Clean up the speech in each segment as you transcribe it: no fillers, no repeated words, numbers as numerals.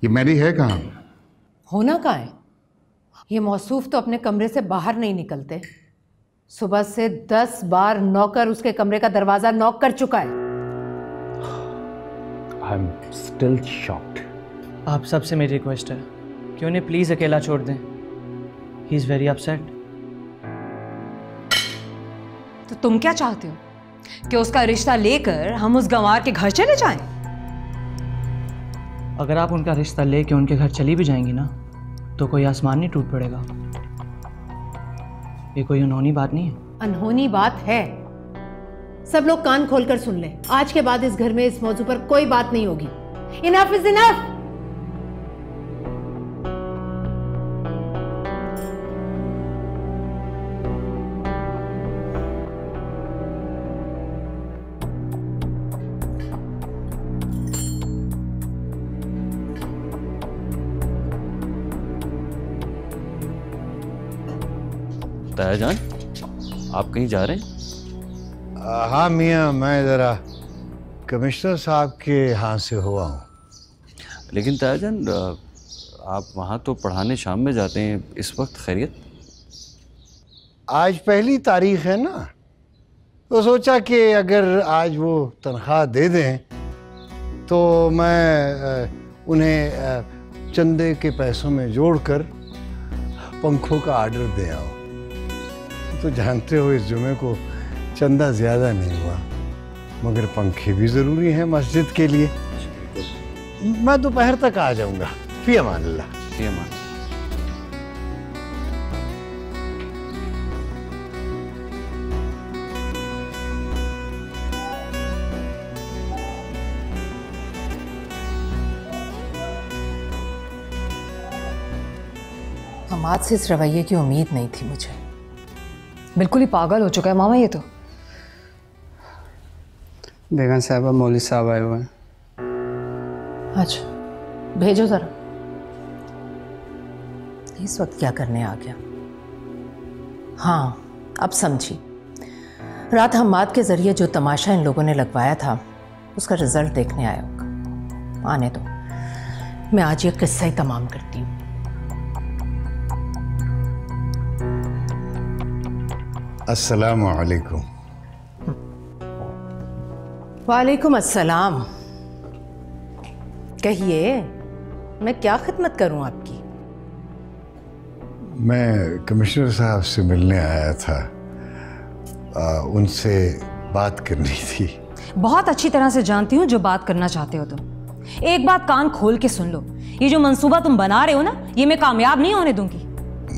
ये मैरी है कहाँ? होना कहाँ है? ये मौसूफ तो अपने कमरे से बाहर नहीं निकलते। सुबह से 10 बार नौकर उसके कमरे का दरवाजा नॉक कर चुका है। I am still shocked. आप सबसे मेरी रिक्वेस्ट है कि उन्हें प्लीज अकेला छोड़ दें। He is very upset. तो तुम क्या चाहते हो कि उसका रिश्ता लेकर हम उस गंवार के घर चले जाएं? अगर आप उनका रिश्ता लेके उनके घर चली भी जाएंगी ना तो कोई आसमान नहीं टूट पड़ेगा। ये कोई अनहोनी बात नहीं है। अनहोनी बात है। सब लोग कान खोलकर सुन ले, आज के बाद इस घर में इस मौजू पर कोई बात नहीं होगी। Enough is enough. ताया जान, आप कहीं जा रहे हैं? हाँ मियाँ, मैं ज़रा कमिश्नर साहब के यहाँ से हुआ हूँ। लेकिन ताया जान, आप वहाँ तो पढ़ाने शाम में जाते हैं, इस वक्त खैरियत? आज पहली तारीख है ना, तो सोचा कि अगर आज वो तनख्वाह दे दें तो मैं उन्हें चंदे के पैसों में जोड़कर पंखों का ऑर्डर दे आऊँ। तो जानते हो इस जुमे को चंदा ज़्यादा नहीं हुआ, मगर पंखे भी ज़रूरी हैं मस्जिद के लिए। मैं दोपहर तक आ जाऊंगा। फी अमान अल्लाह। फी अमान। हमाद से इस रवैये की उम्मीद नहीं थी मुझे। बिल्कुल ही पागल हो चुका है मामा ये तो। बेगम साहबा, मौलवी साहब आए हुए हैं। अच्छा भेजो जरा। इस वक्त क्या करने आ गया? हाँ अब समझी। रात हम्माद के जरिए जो तमाशा इन लोगों ने लगवाया था उसका रिजल्ट देखने आया होगा। आने दो, मैं आज ये किस्सा ही तमाम करती हूँ। अस्सलामु अलैकुम। वालेकुम अस्सलाम। कहिए, मैं क्या खिदमत करूं आपकी? मैं कमिश्नर साहब से मिलने आया था, उनसे बात करनी थी। बहुत अच्छी तरह से जानती हूँ जो बात करना चाहते हो तुम। एक बात कान खोल के सुन लो, ये जो मंसूबा तुम बना रहे हो ना, ये मैं कामयाब नहीं होने दूंगी।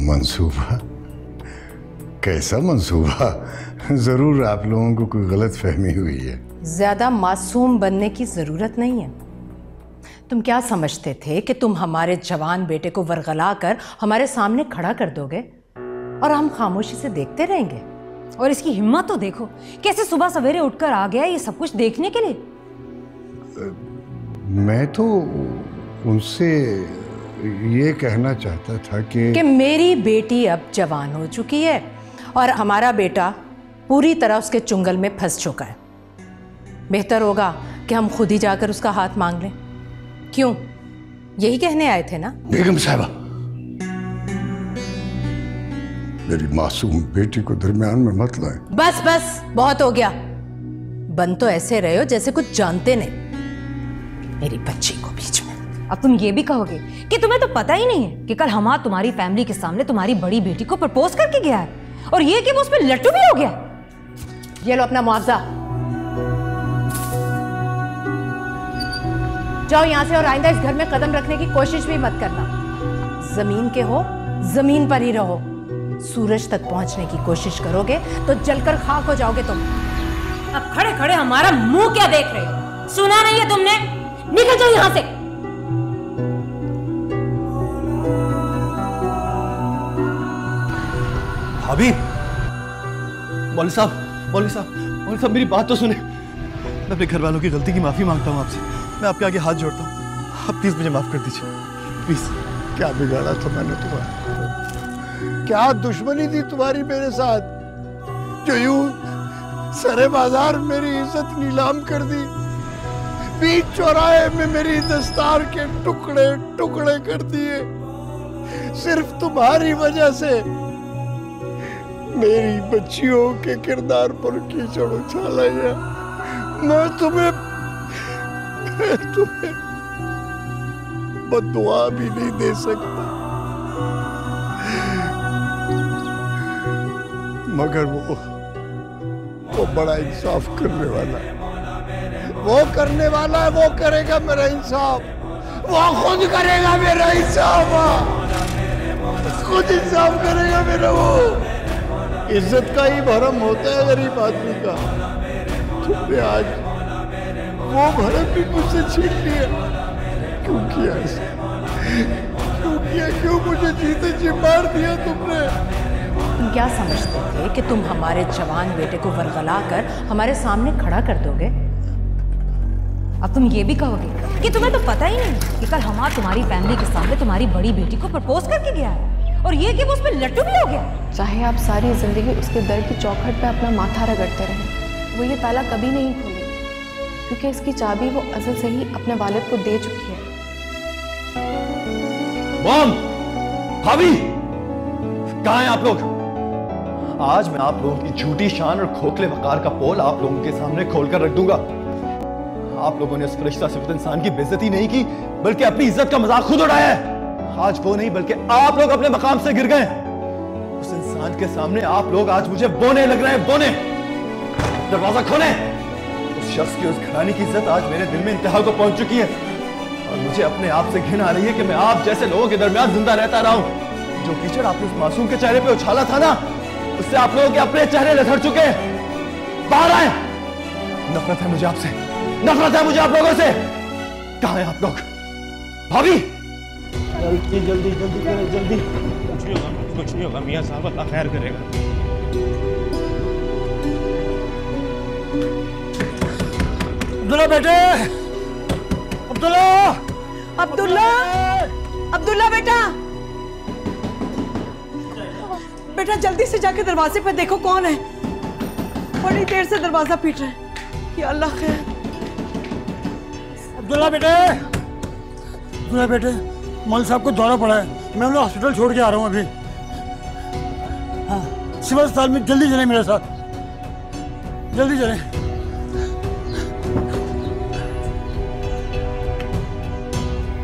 मंसूबा? कैसा मंसूबा? जरूर आप लोगों को कोई गलत फहमी हुई है। ज्यादा मासूम बनने की जरूरत नहीं है। तुम क्या समझते थे कि तुम हमारे जवान बेटे को वरगला कर हमारे सामने खड़ा कर दोगे और हम खामोशी से देखते रहेंगे? और इसकी हिम्मत तो देखो, कैसे सुबह सवेरे उठकर आ गया ये सब कुछ देखने के लिए। मैं तो उनसे ये कहना चाहता था कि मेरी बेटी अब जवान हो चुकी है और हमारा बेटा पूरी तरह उसके चुंगल में फंस चुका है। बेहतर होगा कि हम खुद ही जाकर उसका हाथ मांग लें। क्यों, यही कहने आए थे ना? बेगम साहबा, मेरी मासूम बेटी को दरमियान में मत लाएं। बस बस, बहुत हो गया। बन तो ऐसे रहे हो जैसे कुछ जानते नहीं, मेरी बच्ची को बीच में। अब तुम ये भी कहोगे कि तुम्हें तो पता ही नहीं है कि कल हमाद तुम्हारी फैमिली के सामने तुम्हारी बड़ी बेटी को प्रपोज करके गया है, और ये कि वो उस पर लट्टू भी हो गया। ये लो अपना मुआवजा, जाओ यहां से और आइंदा इस घर में कदम रखने की कोशिश भी मत करना। जमीन के हो, जमीन पर ही रहो। सूरज तक पहुंचने की कोशिश करोगे तो जलकर खाक हो जाओगे तुम। अब खड़े खड़े हमारा मुंह क्या देख रहे हो? सुना नहीं है तुमने? निकल जाओ यहां से। भाभी, मौलवी साहब मेरी बात तो सुने। मैं अपने घर वालों की गलती की माफी मांगता हूँ आपसे। मैं आपके आगे हाथ जोड़ता हूँ, आप प्लीज मुझे माफ कर दीजिए, प्लीज। क्या बिगाड़ा था मैंने तुम्हारा? क्या दुश्मनी थी तुम्हारी मेरे साथ जो यूं सरे बाजार मेरी इज्जत नीलाम कर दी? बीच चौराहे में मेरी दस्तार के टुकड़े टुकड़े कर दिए। सिर्फ तुम्हारी वजह से मेरी बच्चियों के किरदार पर कीचड़ उछाला गया। मैं तुम्हें बद्दुआ भी नहीं दे सकता, मगर वो बड़ा इंसाफ करने वाला है। वो करने वाला है, वो करेगा मेरा इंसाफ, वो खुद करेगा मेरा इंसाफ, खुद इंसाफ करेगा मेरा। वो इज्जत का ही भरम होता है गरीब आदमी का। तुमने आज वो भरम भी मुझसे छीन लिया। क्यों किया ऐसा? क्यों किया? क्यों मुझे जीते जी मार दिया तुमने? तुम क्या समझते थे कि तुम हमारे जवान बेटे को वरगला कर हमारे सामने खड़ा कर दोगे? अब तुम ये भी कहोगे कि तुम्हें तो पता ही नहीं कि कल हमारा तुम्हारी फैमिली के सामने तुम्हारी बड़ी बेटी को प्रपोज करके गया है, और ये कि वो उसमें लट्टू भी हो गया। चाहे आप सारी जिंदगी उसके दर की चौखट पे अपना माथा रगड़ते रहें, वो ये ताला कभी नहीं खोलेगी, क्योंकि इसकी चाबी वो अज़ल से ही अपने वालिद को दे चुकी है। मॉम, भाभी, कहाँ हैं आप लोग? आज मैं आप लोगों की झूठी शान और खोखले वकार का पोल आप लोगों के सामने खोलकर रख दूंगा। आप लोगों ने उस फरिश्ता सिफत इंसान की बेइज्जती नहीं की, बल्कि अपनी इज्जत का मजाक खुद उड़ाया है। आज वो नहीं बल्कि आप लोग अपने मकाम से गिर गए। उस इंसान के सामने आप लोग आज मुझे बोने लग रहे हैं, बोने। दरवाजा खोलें। उस शख्स की, उस घराने की इज्जत आज मेरे दिल में इंतहा को पहुंच चुकी है, और मुझे अपने आप से घिन आ रही है कि मैं आप जैसे लोगों के दरमियान जिंदा रहता रहा हूं। जो कीचड़ आपने उस मासूम के चेहरे पे उछाला था ना, उससे आप लोगों के अपने चेहरे लथड़ चुके हैं। बाहर आए। नफरत है मुझे आपसे, नफरत है मुझे आप लोगों से। कहां हैं आप लोग? भाभी, जल्दी जल्दी जल्दी करें, जल्दी। कुछ नहीं होगा मियां साहब, अल्लाह खैर करेगा। अब्दुल्ला बेटे, अब्दुल्ला, अब्दुल्ला, अब्दुल्ला बेटा, बेटा जल्दी से जाके दरवाजे पे देखो कौन है। बड़ी देर से दरवाजा पीट रहे हैं। या अल्लाह खैर। अब्दुल्ला बेटे, अब्दुल्ला बेटे, मौलवी साहब को दौरा पड़ा है, मैं उन्हें हॉस्पिटल छोड़ के आ रहा हूँ अभी। हाँ, सिविल अस्पताल में जल्दी चलें मेरे साथ, जल्दी चलें।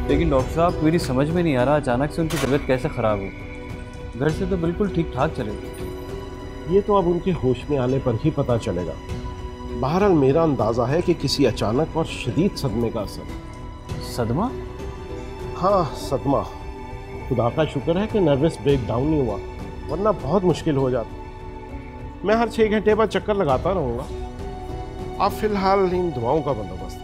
लेकिन डॉक्टर साहब, मेरी समझ में नहीं आ रहा अचानक से उनकी तबीयत कैसे ख़राब हो। घर से तो बिल्कुल ठीक ठाक चले गए। ये तो अब उनके होश में आने पर ही पता चलेगा। बहरहाल मेरा अंदाज़ा है कि किसी अचानक और शदीद सदमे का असर। सदमा? हाँ, सदमा। खुदा का शुक्र है कि नर्वस ब्रेकडाउन नहीं हुआ, वरना बहुत मुश्किल हो जाता। मैं हर 6 घंटे बाद चक्कर लगाता रहूँगा। आप फिलहाल इन दुआओं का बंदोबस्त